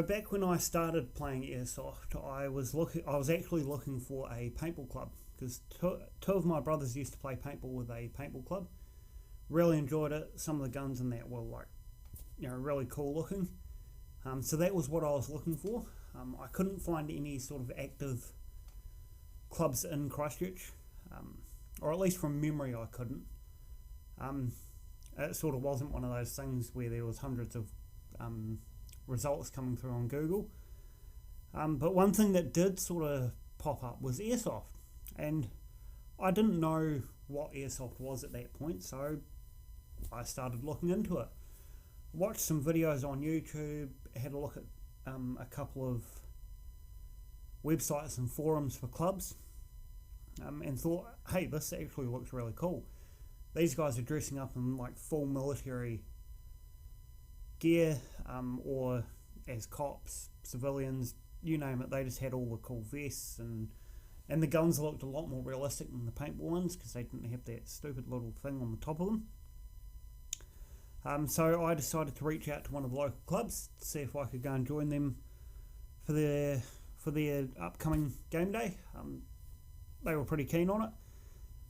So back when I started playing Airsoft, I was actually looking for a paintball club because two of my brothers used to play paintball with a paintball club. Really enjoyed it. Some of the guns in that were really cool looking. So that was what I was looking for. I couldn't find any sort of active clubs in Christchurch, or at least from memory I couldn't. It sort of wasn't one of those things where there was hundreds of results coming through on Google. But one thing that did sort of pop up was Airsoft, and I didn't know what Airsoft was at that point, so I started looking into it. Watched some videos on YouTube, had a look at a couple of websites and forums for clubs, and thought, hey, this actually looks really cool. These guys are dressing up in like full military gear, or as cops, civilians, you name it. They just had all the cool vests, and the guns looked a lot more realistic than the paintball ones because they didn't have that stupid little thing on the top of them. So I decided to reach out to one of the local clubs to see if I could go and join them for their upcoming game day. They were pretty keen on it.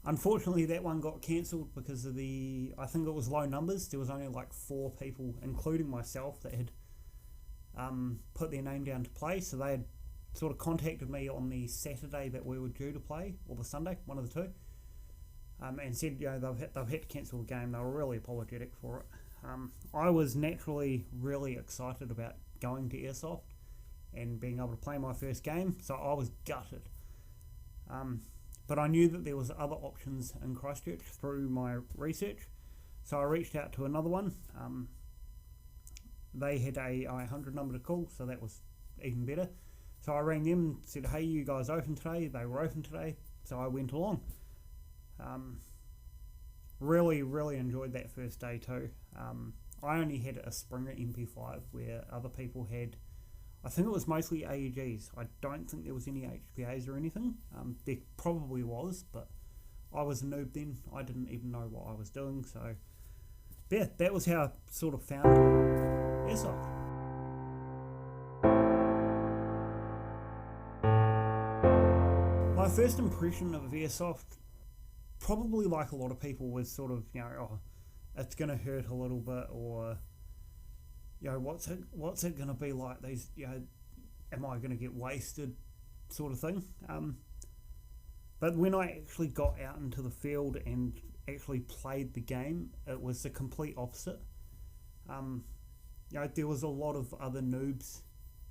Unfortunately, that one got cancelled because of I think it was low numbers. There was only like 4 people, including myself, that had put their name down to play. So they had sort of contacted me on the Saturday that we were due to play, or the Sunday, one of the two, and said they've had to cancel the game. They were really apologetic for it. I was naturally really excited about going to Airsoft and being able to play my first game, so I was gutted. But I knew that there was other options in Christchurch through my research, so I reached out to another one. They had a I-100 number to call, so that was even better. So I rang them and said, hey, you guys open today? They were open today, so I went along. Really, really enjoyed that first day too. I only had a Springer MP5 where other people had, I think it was mostly AEGs. I don't think there was any HPAs or anything. There probably was, but I was a noob then. I didn't even know what I was doing. So yeah, that was how I sort of found Airsoft. My first impression of Airsoft, probably like a lot of people, was sort of, it's going to hurt a little bit, or what's it going to be like? These, am I going to get wasted, sort of thing. But when I actually got out into the field and actually played the game, it was the complete opposite. There was a lot of other noobs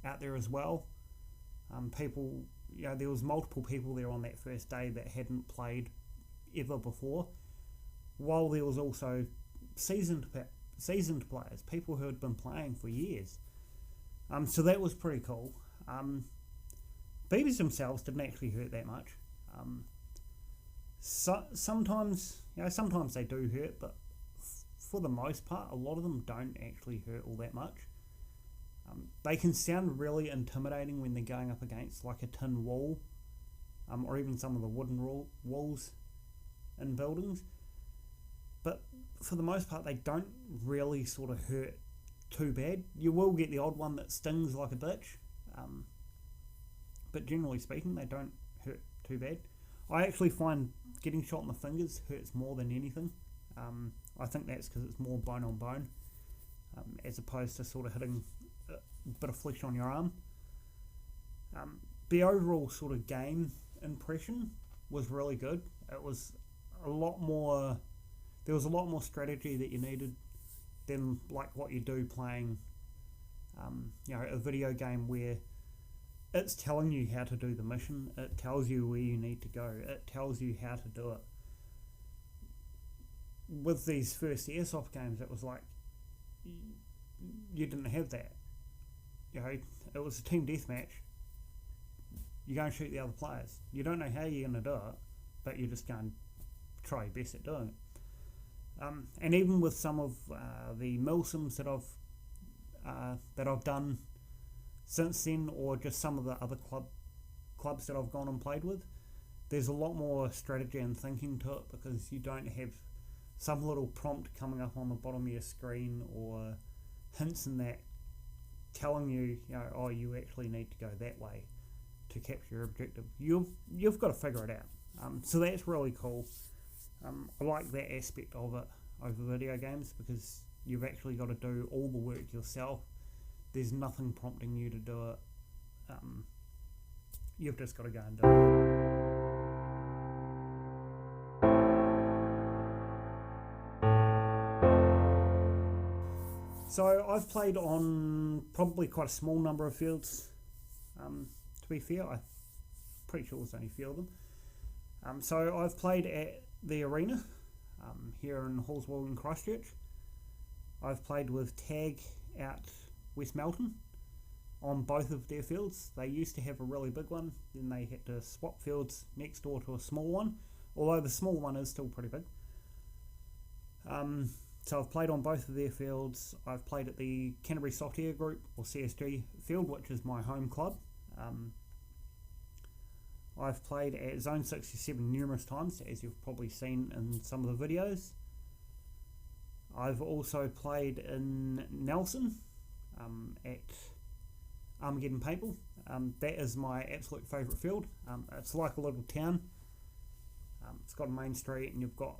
out there as well. People, there was multiple people there on that first day that hadn't played ever before, while there was also seasoned players, people who had been playing for years. So that was pretty cool. BBs themselves didn't actually hurt that much. Sometimes they do hurt, but for the most part, a lot of them don't actually hurt all that much. They can sound really intimidating when they're going up against like a tin wall, or even some of the wooden walls in buildings. But for the most part, they don't really sort of hurt too bad. You will get the odd one that stings like a bitch, but generally speaking, they don't hurt too bad. I actually find getting shot in the fingers hurts more than anything. I think that's because it's more bone on bone, as opposed to sort of hitting a bit of flesh on your arm. The overall sort of game impression was really good. It was a lot more. There was a lot more strategy that you needed than like what you do playing, a video game where it's telling you how to do the mission. It tells you where you need to go. It tells you how to do it. With these first Airsoft games, it was like you didn't have that. It was a team deathmatch. You go and shoot the other players. You don't know how you're going to do it, but you're just going to try your best at doing it. And even with some of the milsims that I've done since then, or just some of the other clubs that I've gone and played with, there's a lot more strategy and thinking to it, because you don't have some little prompt coming up on the bottom of your screen or hints in that telling you, oh, you actually need to go that way to capture your objective. You've got to figure it out. So that's really cool. I like that aspect of it over video games because you've actually got to do all the work yourself. There's nothing prompting you to do it. You've just got to go and do it. So I've played on probably quite a small number of fields. To be fair, I'm pretty sure there's only a few of them. So I've played at the arena here in Hallswell in Christchurch. I've played with Tag out West Melton on both of their fields. They used to have a really big one, then they had to swap fields next door to a small one, although the small one is still pretty big. So I've played on both of their fields. I've played at the Canterbury Soft Air Group, or CSG field, which is my home club. I've played at Zone 67 numerous times, as you've probably seen in some of the videos. I've also played in Nelson at Armageddon Paintball. That is my absolute favourite field. It's like a little town. It's got a main street and you've got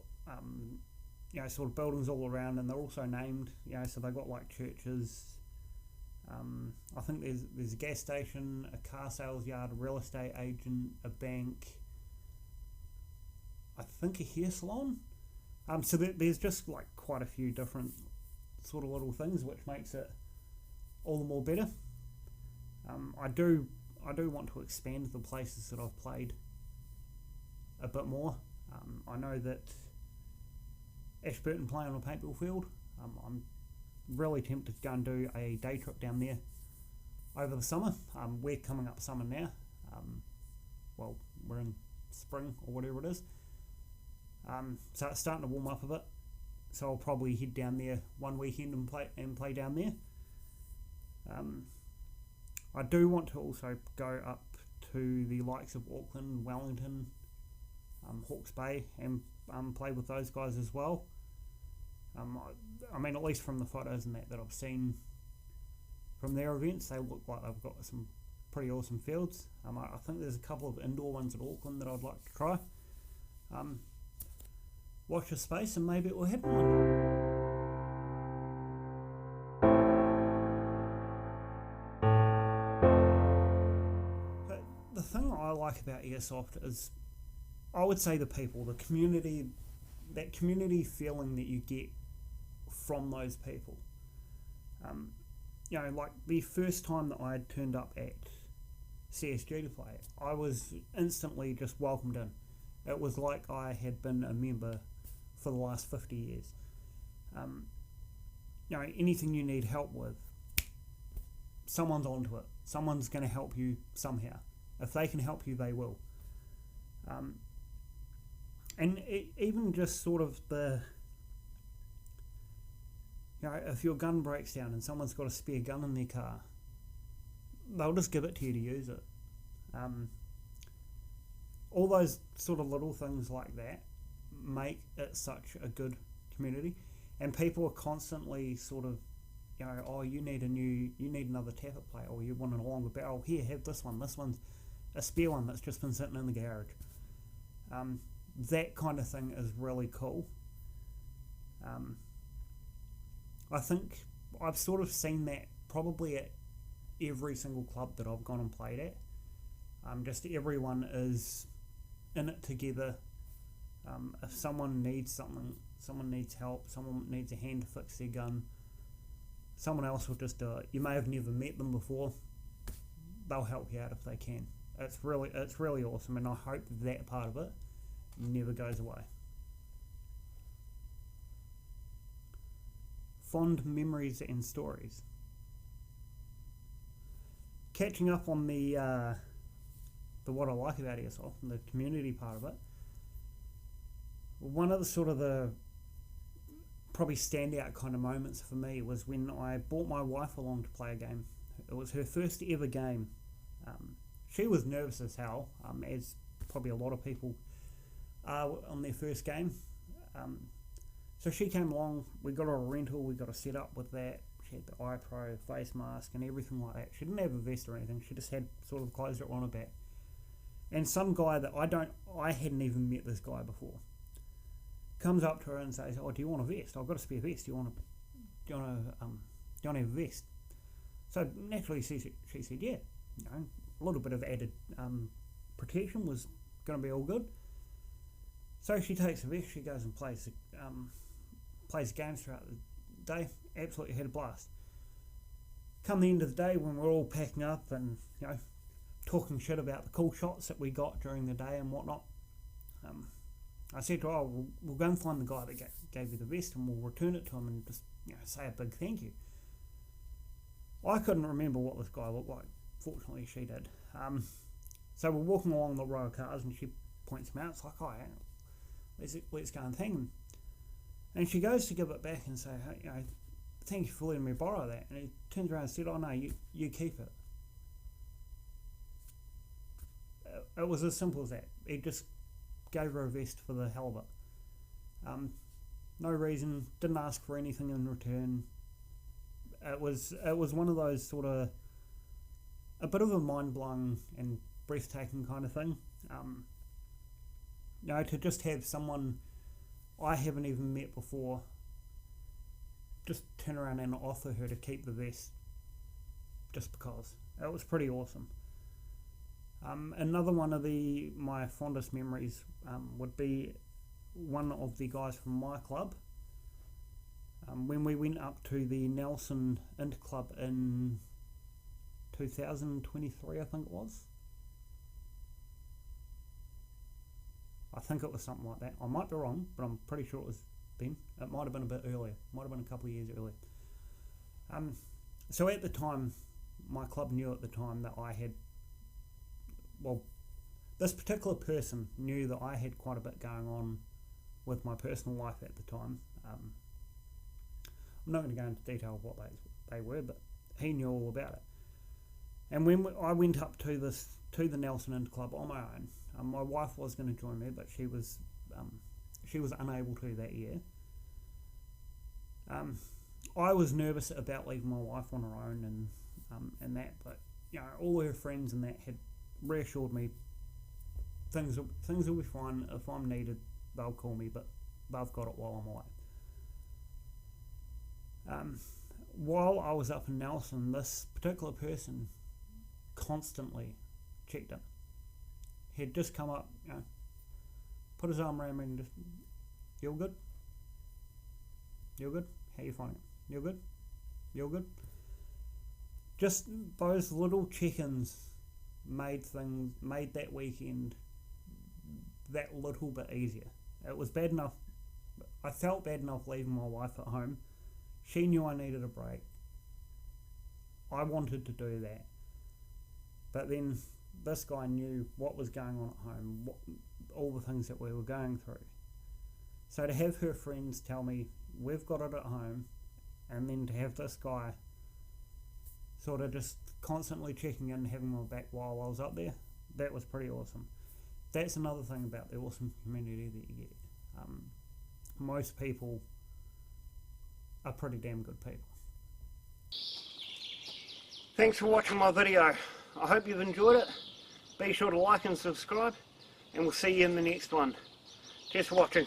sort of buildings all around, and they're also named, so they've got like churches. I think there's a gas station, a car sales yard, a real estate agent, a bank, I think a hair salon. So there's just like quite a few different sort of little things, which makes it all the more better. I do want to expand the places that I've played a bit more. I know that Ashburton play on a paintball field. I'm really tempted to go and do a day trip down there over the summer. We're coming up summer now. Well, we're in spring or whatever it is. So it's starting to warm up a bit. So I'll probably head down there one weekend and play down there. I do want to also go up to the likes of Auckland, Wellington, Hawke's Bay, and play with those guys as well. I mean, at least from the photos and that I've seen from their events, they look like they've got some pretty awesome fields. I think there's a couple of indoor ones at Auckland that I'd like to try. Watch your space and maybe it will happen one day. But the thing I like about Airsoft is, I would say, the people, the community, that community feeling that you get from those people. Like the first time that I had turned up at CSG to play, I was instantly just welcomed in. It was like I had been a member for the last 50 years. Anything you need help with, someone's onto it. Someone's going to help you somehow. If they can help you, they will. And even just sort of if your gun breaks down and someone's got a spare gun in their car, they'll just give it to you to use it. All those sort of little things like that make it such a good community, and people are constantly sort of, oh, you need another tappet plate, or you want a longer barrel, here, have this one. This one's a spare one that's just been sitting in the garage. That kind of thing is really cool. I think I've sort of seen that probably at every single club that I've gone and played at. Just everyone is in it together. If someone needs something, someone needs help, someone needs a hand to fix their gun, someone else will just do it. You may have never met them before. They'll help you out if they can. It's really awesome, and I hope that part of it never goes away. Fond memories and stories. Catching up on the what I like about Airsoft and the community part of it. One of the probably standout kind of moments for me was when I brought my wife along to play a game. It was her first ever game. She was nervous as hell, as probably a lot of people are on their first game. So she came along, we got her a rental, we got her set up with that. She had the iPro, face mask and everything like that. She didn't have a vest or anything, she just had sort of clothes that were on her back. And some guy that I hadn't even met this guy before, comes up to her and says, "Oh, do you want a vest? I've got a spare vest. Do you want to have a vest?" So naturally she said, "Yeah." A little bit of added protection was going to be all good. So she takes the vest. She goes and plays games throughout the day. Absolutely had a blast. Come the end of the day, when we're all packing up and talking shit about the cool shots that we got during the day and whatnot, I said to her, we'll go and find the guy that gave you the vest and we'll return it to him and just say a big thank you. I couldn't remember what this guy looked like. Fortunately, she did. So we're walking along the row of cars and she points him out. It's like, "Oh, let's go and thank him." And she goes to give it back and say, "Hey, thank you for letting me borrow that." And he turns around and said, "Oh no, you keep it." It was as simple as that. He just gave her a vest for the hell of it. No reason, didn't ask for anything in return. It was one of those sort of a bit of a mind-blowing and breathtaking kind of thing. To just have someone I haven't even met before just turn around and offer her to keep the vest just because. It was pretty awesome. Another one of my fondest memories would be one of the guys from my club. When we went up to the Nelson Int Club in 2023, I think it was. I think it was something like that. I might be wrong, but I'm pretty sure it was then. It might have been a bit earlier. Might have been a couple of years earlier. So at the time, my club knew at the time that I had, this particular person knew that I had quite a bit going on with my personal life at the time. I'm not going to go into detail of what they were, but he knew all about it. And when I went up to the Nelson Int Club on my own, my wife was going to join me, but she was unable to that year. I was nervous about leaving my wife on her own and that, but all her friends and that had reassured me things will be fine. If I'm needed, they'll call me, but they've got it while I'm away. While I was up in Nelson, this particular person constantly checked in. He'd just come up, put his arm around me and just, "You all good? You all good? How you finding it? You all good? You all good?" Just those little check-ins made that weekend that little bit easier. It was bad enough. I felt bad enough leaving my wife at home. She knew I needed a break. I wanted to do that. But then this guy knew what was going on at home, all the things that we were going through. So to have her friends tell me, "We've got it at home," and then to have this guy sort of just constantly checking in, having my back while I was up there, that was pretty awesome. That's another thing about the awesome community that you get. Most people are pretty damn good people. Thanks for watching my video. I hope you've enjoyed it. Be sure to like and subscribe, and we'll see you in the next one. Just watching.